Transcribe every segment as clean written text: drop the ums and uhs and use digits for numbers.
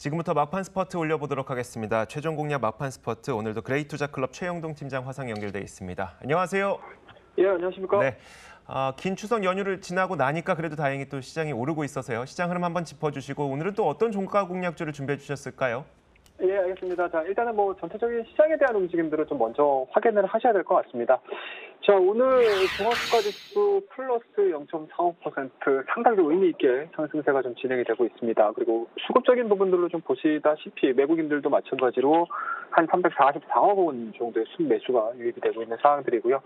지금부터 막판 스퍼트 올려보도록 하겠습니다. 최종 공략 막판 스퍼트, 오늘도 그레이투자클럽 최영동 팀장 화상 연결돼 있습니다. 안녕하세요. 예, 안녕하십니까. 네, 긴 추석 연휴를 지나고 나니까 그래도 다행히 또 시장이 오르고 있어서요. 시장 흐름 한번 짚어주시고 오늘은 또 어떤 종가 공략주를 준비해 주셨을까요? 예, 알겠습니다. 자, 일단은 전체적인 시장에 대한 움직임들을 좀 먼저 확인을 하셔야 될 것 같습니다. 자, 오늘 종합주가지수 플러스 0.45% 상당히 의미 있게 상승세가 좀 진행이 되고 있습니다. 그리고 수급적인 부분들로 좀 보시다시피 외국인들도 마찬가지로 한 344억 원 정도의 순매수가 유입이 되고 있는 상황들이고요.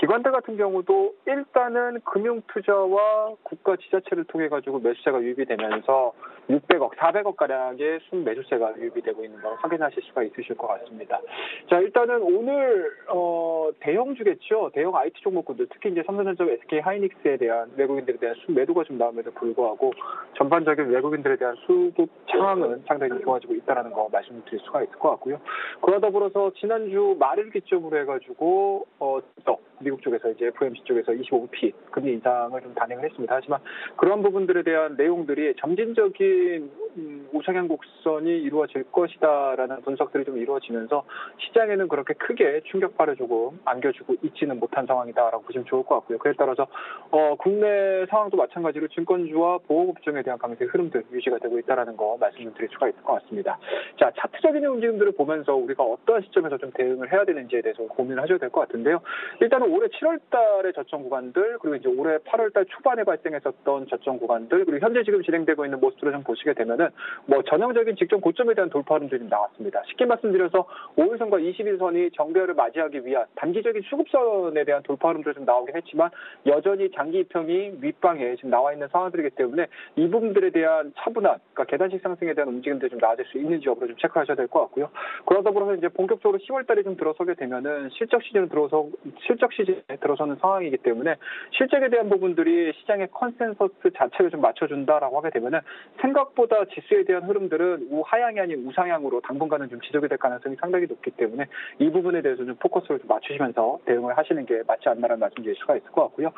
기관들 같은 경우도 일단은 금융투자와 국가 지자체를 통해 가지고 매수세가 유입이 되면서 600억, 400억 가량의 순매수세가 유입이 되고 있는 걸 확인하실 수가 있으실 것 같습니다. 자, 일단은 오늘 대형주겠죠. 대형 IT 종목군들, 특히 이제 삼성전자, SK 하이닉스에 대한 외국인들에 대한 순매도가 좀 나옴에도 불구하고 전반적인 외국인들에 대한 수급 상황은 상당히 좋아지고 있다는 거 말씀드릴 수가 있을 것 같고요. 그와 더불어서 지난주 말을 기점으로 해가지고 미국 쪽에서 이제 FOMC 쪽에서 25bp 금리 인상을 좀 단행을 했습니다. 하지만 그런 부분들에 대한 내용들이 점진적인 우상향 곡선이 이루어질 것이다라는 분석들이 좀 이루어지면서 시장에는 그렇게 크게 충격파를 조금 안겨주고 있지는 못한 상황이다라고 보시면 좋을 것 같고요. 그에 따라서 국내 상황도 마찬가지로 증권주와 보호업종에 대한 강세 흐름들 유지가 되고 있다는 거 말씀을 드릴 수가 있을 것 같습니다. 자, 차트적인 움직임들을 보면서 우리가 어떠한 시점에서 좀 대응을 해야 되는지에 대해서 고민을 하셔야 될 것 같은데요. 일단은 올해 7월 달에 저점 구간들, 그리고 이제 올해 8월 달 초반에 발생했었던 저점 구간들, 그리고 현재 지금 진행되고 있는 모습들을 좀 보시게 되면은 전형적인 직전 고점에 대한 돌파 흐름들이 나왔습니다. 쉽게 말씀드려서 5일선과 20일선이 정배열을 맞이하기 위한 단기적인 수급선에 대한 돌파 흐름들이 좀 나오긴 했지만 여전히 장기 입형이 윗방에 지금 나와 있는 상황들이기 때문에 이 부분들에 대한 차분한, 그러니까 계단식 상승에 대한 움직임들이 좀 나아질 수 있는지 여부를 좀 체크하셔야 될 것 같고요. 그러다 더불어서 이제 본격적으로 10월 달에 좀 들어서게 되면은 실적 시즌에 들어서는 상황이기 때문에 실적에 대한 부분들이 시장의 컨센서스 자체를 좀 맞춰준다라고 하게 되면은 생각보다 지수에 대한 흐름들은 우하향이 아닌 우상향으로 당분간은 좀 지속이 될 가능성이 상당히 높기 때문에 이 부분에 대해서 좀 포커스를 좀 맞추시면서 대응을 하시는 게 맞지 않나라는 말씀드릴 수가 있을 것 같고요.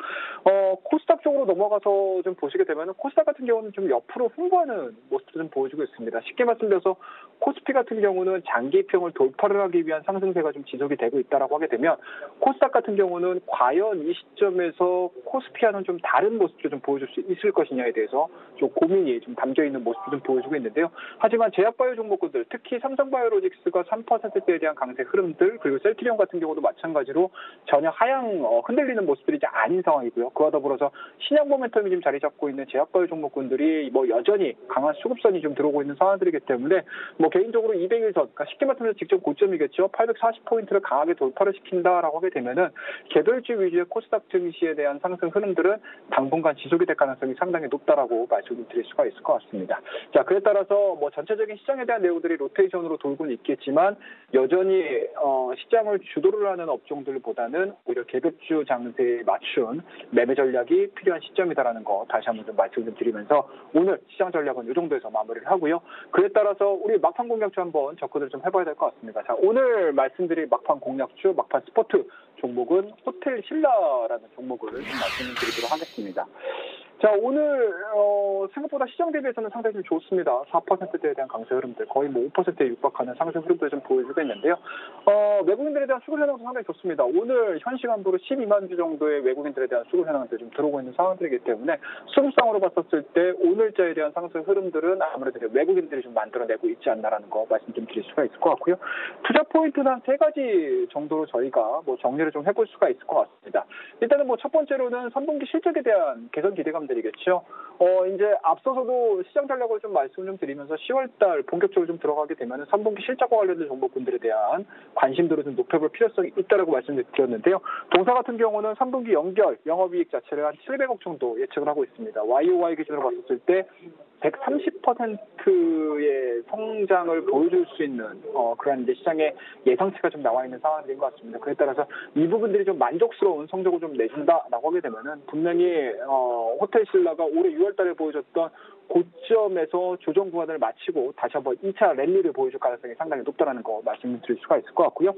코스닥 쪽으로 넘어가서 좀 보시게 되면은 코스닥 같은 경우는 좀 옆으로 흥분하는 모습을 좀 보여주고 있습니다. 쉽게 말씀드려서 코스피 같은 경우는 장기 입형을 돌파를 하기 위한 상승세가 좀 지속이 되고 있다라고 하게 되면 코스닥 같은 경우는 과연 이 시점에서 코스피와는 좀 다른 모습을 좀 보여줄 수 있을 것이냐에 대해서 좀 고민이 좀 담겨 있는 모습을 좀 보여주고 있는데요. 하지만 제약바이오 종목군들, 특히 삼성바이오로직스가 3%대에 대한 강세 흐름들, 그리고 셀트리온 같은 경우도 마찬가지로 전혀 하향 흔들리는 모습들이 이제 아닌 상황이고요. 그와 더불어서 신약 모멘텀이 지금 자리 잡고 있는 제약바이오 종목군들이 여전히 강한 수급선이 좀 들어오고 있는 상황들이기 때문에 개인적으로 200일선, 그러니까 쉽게 말하면 직전 고점이겠죠. 840포인트를 강하게 돌파를 시킨다라고 하게 되면은 개별주 위주의 코스닥 증시에 대한 상승 흐름들은 당분간 지속이 될 가능성이 상당히 높다라고 말씀을 드릴 수가 있을 것 같습니다. 자, 그에 따라서 전체적인 시장에 대한 내용들이 로테이션으로 돌고는 있겠지만 여전히 시장을 주도를 하는 업종들보다는 오히려 개별주 장세에 맞춘 매매 전략이 필요한 시점이다라는 거 다시 한번 좀 말씀을 좀 드리면서 오늘 시장 전략은 이 정도에서 마무리를 하고요. 그에 따라서 우리 막판 공략주 한번 접근을 좀 해봐야 될 것 같습니다. 자, 오늘 말씀드릴 막판 공략주, 막판 스포트 종목은 호텔 신라라는 종목을 좀 말씀을 드리도록 하겠습니다. 자, 오늘 생각보다 시장 대비해서는 상당히 좀 좋습니다. 4%대에 대한 강세 흐름들, 거의 5%에 육박하는 상승 흐름들 좀 보여주고 있는데요. 외국인들에 대한 수급 현황도 상당히 좋습니다. 오늘 현 시간부로 12만 주 정도의 외국인들에 대한 수급 현황들이 좀 들어오고 있는 상황들이기 때문에 수급상으로 봤었을 때 오늘자에 대한 상승 흐름들은 아무래도 외국인들이 좀 만들어내고 있지 않나라는 거 말씀 좀 드릴 수가 있을 것 같고요. 투자 포인트는 한 3가지 정도로 저희가 정리를 좀 해볼 수가 있을 것 같습니다. 일단은 첫 번째로는 3분기 실적에 대한 개선 기대감들이겠죠. 이제 앞서서도 시장 전략을 좀 말씀을 좀 드리면서 10월달 본격적으로 좀 들어가게 되면 3분기 실적과 관련된 종목군들에 대한 관심도를 좀 높여볼 필요성이 있다라고 말씀을 드렸는데요. 동사 같은 경우는 3분기 연결 영업이익 자체를 한 700억 정도 예측을 하고 있습니다. YOY 기준으로 봤었을 때 130%의 성장을 보여줄 수 있는 그런 이제 시장의 예상치가 좀 나와 있는 상황인 것 같습니다. 그에 따라서 이 부분들이 좀 만족스러운 성적을 좀 내준다라고 하게 되면은 분명히 호텔 신라가 올해 6월달에 보여줬던 고점에서 조정 구간을 마치고 다시 한번 2차 랠리를 보여줄 가능성이 상당히 높다는 거 말씀드릴 수가 있을 것 같고요.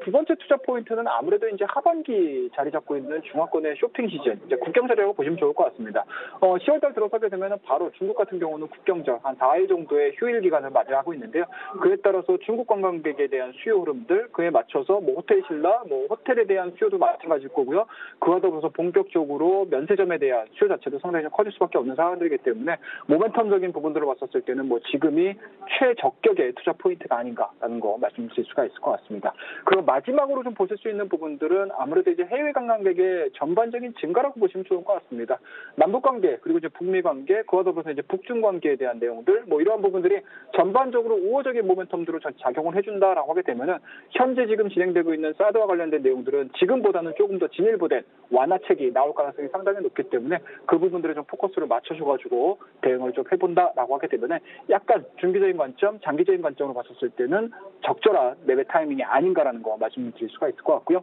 두 번째 투자 포인트는 아무래도 이제 하반기 자리 잡고 있는 중화권의 쇼핑 시즌, 이제 국경절이라고 보시면 좋을 것 같습니다. 10월달 들어서게 되면 바로 중국 같은 경우는 국경절 한 4일 정도의 휴일 기간을 맞이하고 있는데요. 그에 따라서 중국 관광객에 대한 수요 흐름들, 그에 맞춰서 뭐 호텔 신라, 뭐 호텔에 대한 수요도 마찬가지일 거고요. 그와 더불어서 본격적으로 면세점에 대한 수요 자체도 상당히 좀 커질 수밖에 없는 상황들이기 때문에 모멘텀적인 부분들을 봤었을 때는 뭐 지금이 최적격의 투자 포인트가 아닌가라는 거 말씀드릴 수가 있을 것 같습니다. 그리고 마지막으로 좀 보실 수 있는 부분들은 아무래도 이제 해외 관광객의 전반적인 증가라고 보시면 좋을 것 같습니다. 남북 관계 그리고 이제 북미 관계 그와 더불어서 이제 북중 관계에 대한 내용들 뭐 이러한 부분들이 전반적으로 우호적인 모멘텀들로 작용을 해준다라고 하게 되면은 현재 지금 진행되고 있는 사드와 관련된 내용들은 지금보다는 조금 더 진일보된 완화책이 나올 가능성이 상당히 높기 때문에 그 부분들에 좀 포커스를 맞춰줘가지고 대응을 좀 해본다라고 하게 되면은 약간 중기적인 관점, 장기적인 관점으로 봤었을 때는 적절한 매매 타이밍이 아닌가라는 거 말씀드릴 수가 있을 것 같고요.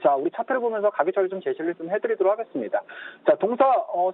자, 우리 차트를 보면서 가격 처리 좀 제시를 좀 해드리도록 하겠습니다. 자, 동사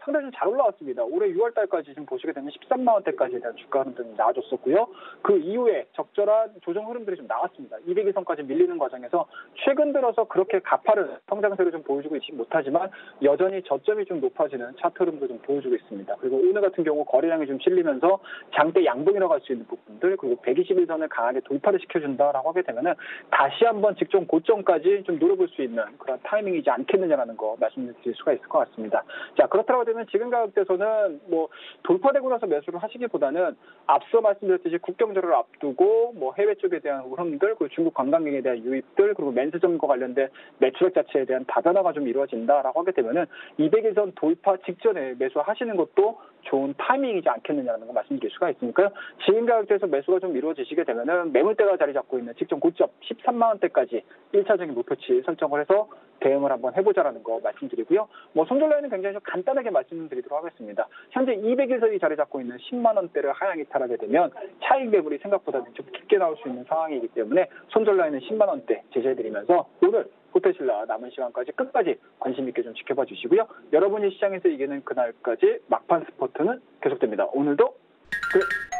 상당히 좀 잘 올라왔습니다. 올해 6월 달까지 지금 보시게 되면 13만 원대까지에 대한 주가 흐름들이 나와줬었고요. 그 이후에 적절한 조정 흐름들이 좀 나왔습니다. 200일선까지 밀리는 과정에서 최근 들어서 그렇게 가파른 성장세를 좀 보여주고 있지 못하지만 여전히 저점이 좀 높아지는 차트 흐름도 좀 보여주고 있습니다. 그리고 오늘 같은 경우 거래량이 좀 실리면서 장대 양봉이라고 할 수 있는 부분들 그리고 121선을 강하게 돌파를 시켜준다라고 하게 되면은 다시 한번 직전 고점까지 좀 노려볼 수 있는 그런 타이밍이지 않겠느냐라는 거 말씀드릴 수가 있을 것 같습니다. 자, 그렇다고 되면 지금 가격대에서는 뭐 돌파되고 나서 매수를 하시기보다는 앞서 말씀드렸듯이 국경절을 앞두고 뭐 해외 쪽에 대한 흐름들 그리고 중국 관광객에 대한 유입들 그리고 면세점과 관련된 매출액 자체에 대한 다변화가 좀 이루어진다라고 하게 되면은 200일선 돌파 직전에 매수하시는 것도 좋은 타이밍이지 않겠느냐는 거 말씀드릴 수가 있으니까요. 지금 가격대에서 매수가 좀 이루어지시게 되면은 매물대가 자리 잡고 있는 직전 고점 13만 원대까지 1차적인 목표치 설정을 해서 대응을 한번 해보자라는 거 말씀드리고요. 뭐 손절 라인은 굉장히 좀 간단하게 말씀드리도록 하겠습니다. 현재 200일선이 자리 잡고 있는 10만 원대를 하향 이탈하게 되면 차익 매물이 생각보다는 좀 깊게 나올 수 있는 상황이기 때문에 손절 라인은 10만 원대 제시해드리면서 오늘 호텔신라 남은 시간까지 끝까지 관심 있게 좀 지켜봐 주시고요. 여러분이 시장에서 이기는 그날까지 막판 스포트는 계속됩니다. 오늘도 끝!